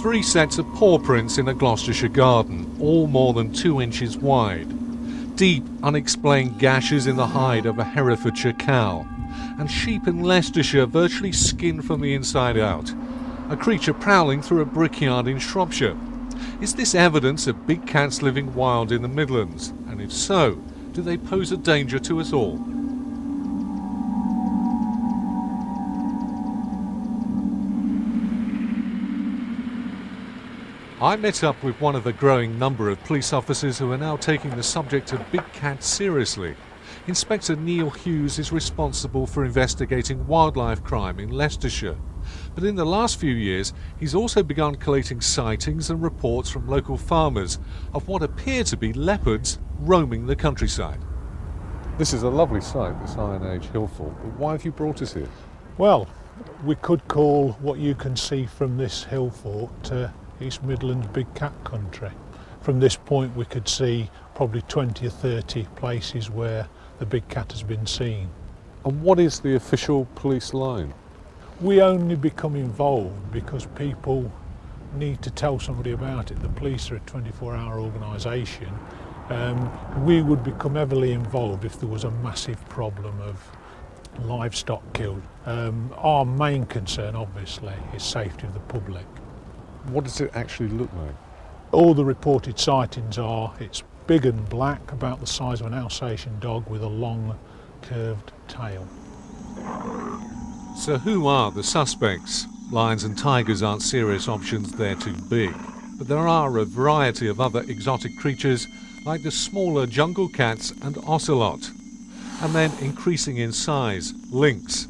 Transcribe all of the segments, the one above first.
Three sets of paw prints in a Gloucestershire garden, all more than 2 inches wide. Deep, unexplained gashes in the hide of a Herefordshire cow. And sheep in Leicestershire virtually skinned from the inside out. A creature prowling through a brickyard in Shropshire. Is this evidence of big cats living wild in the Midlands? And if so, do they pose a danger to us all? I met up with one of the growing number of police officers who are now taking the subject of big cats seriously. Inspector Neil Hughes is responsible for investigating wildlife crime in Leicestershire. But in the last few years, he's also begun collating sightings and reports from local farmers of what appear to be leopards roaming the countryside. This is a lovely site, this Iron Age hill fort, but why have you brought us here? Well, we could call what you can see from this hill fort East Midlands big cat country. From this point we could see probably 20 or 30 places where the big cat has been seen. And what is the official police line? We only become involved because people need to tell somebody about it. The police are a 24-hour organisation. We would become heavily involved if there was a massive problem of livestock killed. Our main concern, obviously, is safety of the public. What does it actually look like? All the reported sightings are, it's big and black, about the size of an Alsatian dog with a long, curved tail. So who are the suspects? Lions and tigers aren't serious options, they're too big. But there are a variety of other exotic creatures, like the smaller jungle cats and ocelot. And then increasing in size, lynx,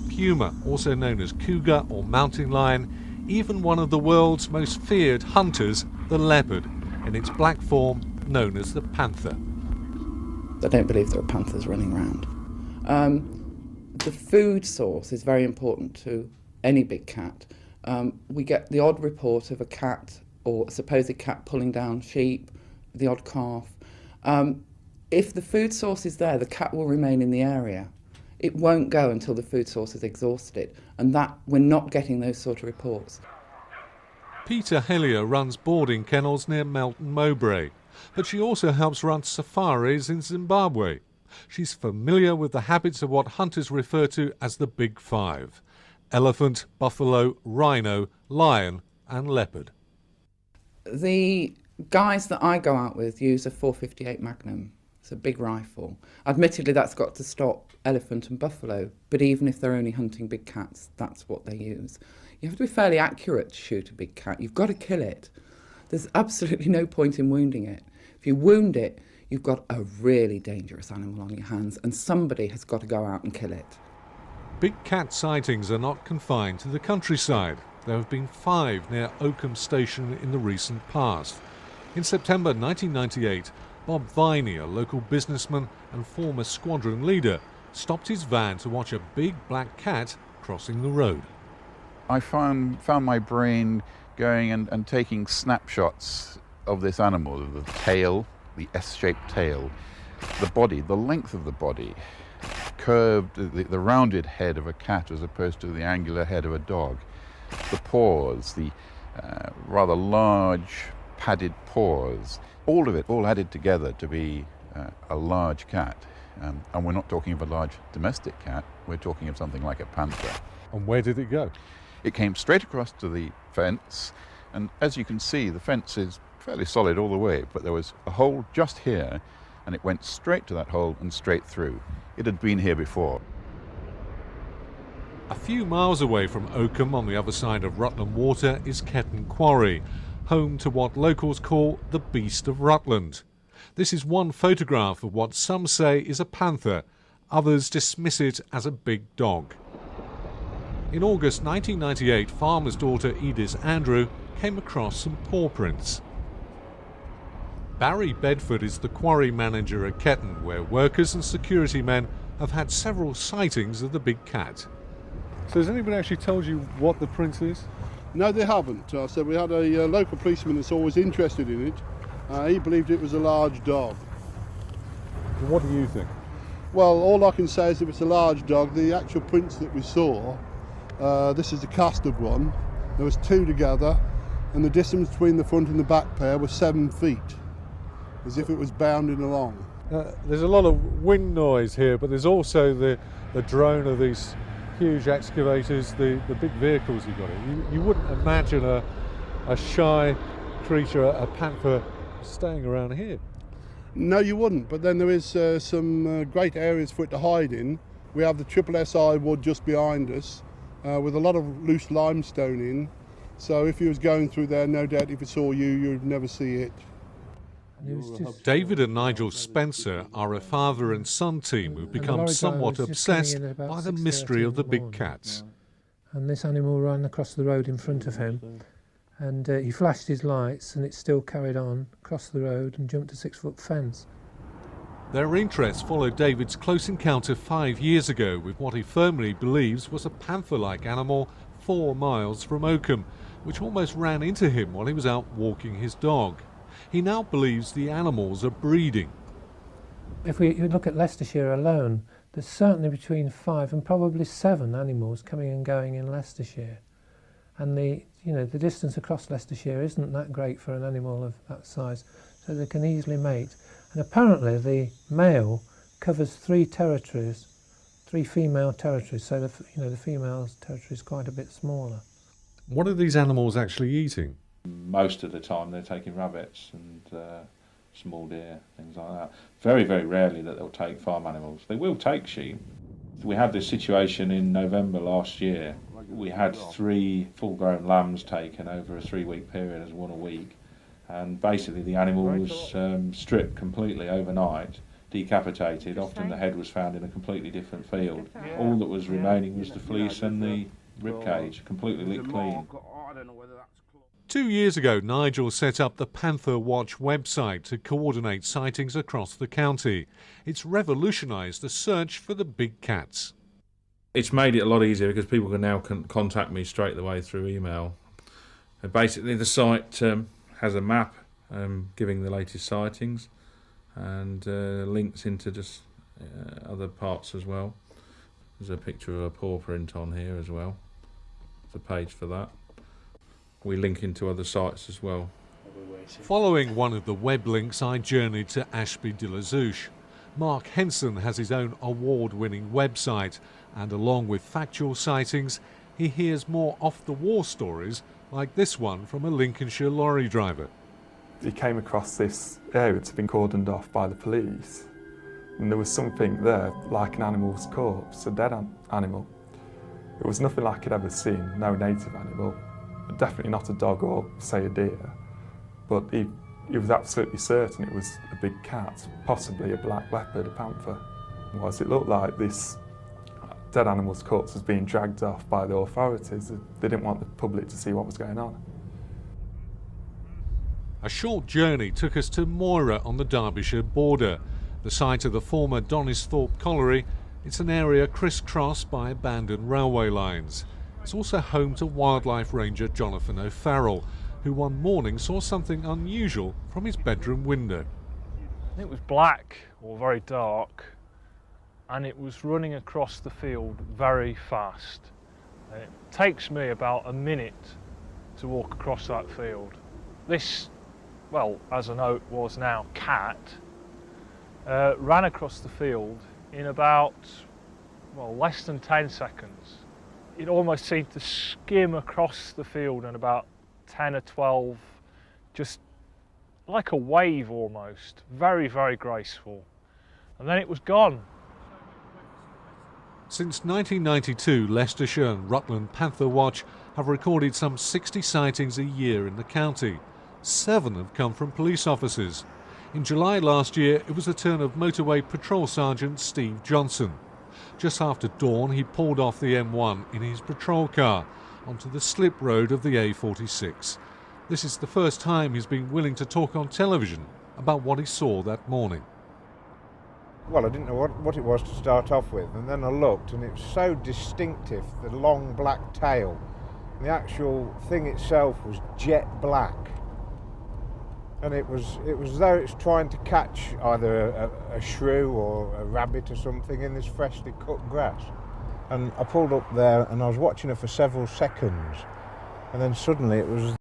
puma, also known as cougar or mountain lion, even one of the world's most feared hunters, the leopard, in its black form known as the panther. I don't believe there are panthers running around. The food source is very important to any big cat. We get the odd report of a cat or a supposed cat pulling down sheep, the odd calf. If the food source is there, the cat will remain in the area. It won't go until the food source is exhausted, and that we're not getting those sort of reports. Peter Hellier runs boarding kennels near Melton Mowbray, but she also helps run safaris in Zimbabwe. She's familiar with the habits of what hunters refer to as the Big Five: elephant, buffalo, rhino, lion and leopard. The guys that I go out with use a .458 Magnum. It's a big rifle. Admittedly, that's got to stop elephant and buffalo, but even if they're only hunting big cats, that's what they use. You have to be fairly accurate to shoot a big cat. You've got to kill it. There's absolutely no point in wounding it. If you wound it, you've got a really dangerous animal on your hands, and somebody has got to go out and kill it. Big cat sightings are not confined to the countryside. There have been 5 near Oakham Station in the recent past. In September 1998, Bob Viney, a local businessman and former squadron leader, stopped his van to watch a big black cat crossing the road. I found my brain going and taking snapshots of this animal, the tail, the S-shaped tail, the body, the length of the body, curved, the rounded head of a cat as opposed to the angular head of a dog, the paws, the rather large padded paws, all of it, all added together to be a large cat. And we're not talking of a large domestic cat, we're talking of something like a panther. And where did it go? It came straight across to the fence, and as you can see, the fence is fairly solid all the way, but there was a hole just here, and it went straight to that hole and straight through. It had been here before. A few miles away from Oakham on the other side of Rutland Water is Ketton Quarry, home to what locals call the Beast of Rutland. This is one photograph of what some say is a panther, others dismiss it as a big dog. In August 1998, farmer's daughter Edith Andrew came across some paw prints. Barry Bedford is the quarry manager at Ketton, where workers and security men have had several sightings of the big cat. So has anybody actually told you what the print is? No, they haven't. So we had a local policeman that's always interested in it. He believed it was a large dog. What do you think? Well, all I can say is if it's a large dog, the actual prints that we saw, this is the cast of one. There was 2 together. and the distance between the front and the back pair was 7 feet, as if it was bounding along. There's a lot of wind noise here, but there's also the drone of these huge excavators, the big vehicles you've got here. You wouldn't imagine a shy creature, a panther, staying around here. No, you wouldn't, but then there is some great areas for it to hide in. We have the Triple SI wood just behind us, with a lot of loose limestone in. So if you was going through there, no doubt if it saw you, you'd never see it. David and Nigel Spencer are a father and son team who've become somewhat obsessed by the mystery of the big cats. And this animal ran across the road in front of him, and he flashed his lights, and it still carried on across the road and jumped a 6-foot fence. Their interest followed David's close encounter 5 years ago with what he firmly believes was a panther-like animal 4 miles from Oakham, which almost ran into him while he was out walking his dog. He now believes the animals are breeding. If we look at Leicestershire alone, there's certainly between 5 and probably 7 animals coming and going in Leicestershire. And the distance across Leicestershire isn't that great for an animal of that size, so they can easily mate. And apparently the male covers 3 territories, 3 female territories, so the female's territory is quite a bit smaller. What are these animals actually eating? Most of the time they're taking rabbits and small deer, things like that. Very, very rarely that they'll take farm animals. They will take sheep. We had this situation in November last year. We had 3 full-grown lambs taken over a 3-week period, as one a week, and basically the animal was stripped completely overnight, decapitated. Often the head was found in a completely different field. All that was remaining was the fleece and the rib cage, completely licked clean. 2 years ago, Nigel set up the Panther Watch website to coordinate sightings across the county. It's revolutionised the search for the big cats. It's made it a lot easier because people can now contact me straight away through email. Basically, the site has a map giving the latest sightings and links into just other parts as well. There's a picture of a paw print on here as well. There's a page for that. We link into other sites as well. Following one of the web links, I journeyed to Ashby de la Zouch. Mark Henson has his own award-winning website, and along with factual sightings, he hears more off-the-wall stories like this one from a Lincolnshire lorry driver. He came across this area that's been cordoned off by the police, and there was something there like an animal's corpse, a dead animal. It was nothing like I'd ever seen, no native animal. Definitely not a dog or, say, a deer, but he was absolutely certain it was a big cat, possibly a black leopard, a panther. It looked like this dead animal's corpse was being dragged off by the authorities. They didn't want the public to see what was going on. A short journey took us to Moira on the Derbyshire border, the site of the former Donisthorpe Colliery. It's an area crisscrossed by abandoned railway lines. It's also home to wildlife ranger Jonathan O'Farrell, who one morning saw something unusual from his bedroom window. It was black or very dark, and it was running across the field very fast. And it takes me about a minute to walk across that field. This, well, as I know it was now, cat, ran across the field in about, well, less than 10 seconds. It almost seemed to skim across the field in about 10 or 12, just like a wave almost, very, very graceful. And then it was gone. Since 1992, Leicestershire and Rutland Panther Watch have recorded some 60 sightings a year in the county. 7 have come from police officers. In July last year, it was the turn of Motorway Patrol Sergeant Steve Johnson. Just after dawn, he pulled off the M1 in his patrol car onto the slip road of the A46. This is the first time he's been willing to talk on television about what he saw that morning. Well, I didn't know what it was to start off with, and then I looked, and it was so distinctive, the long black tail. And the actual thing itself was jet black. And it was as though it's trying to catch either a shrew or a rabbit or something in this freshly cut grass. And I pulled up there and I was watching it for several seconds, and then suddenly it was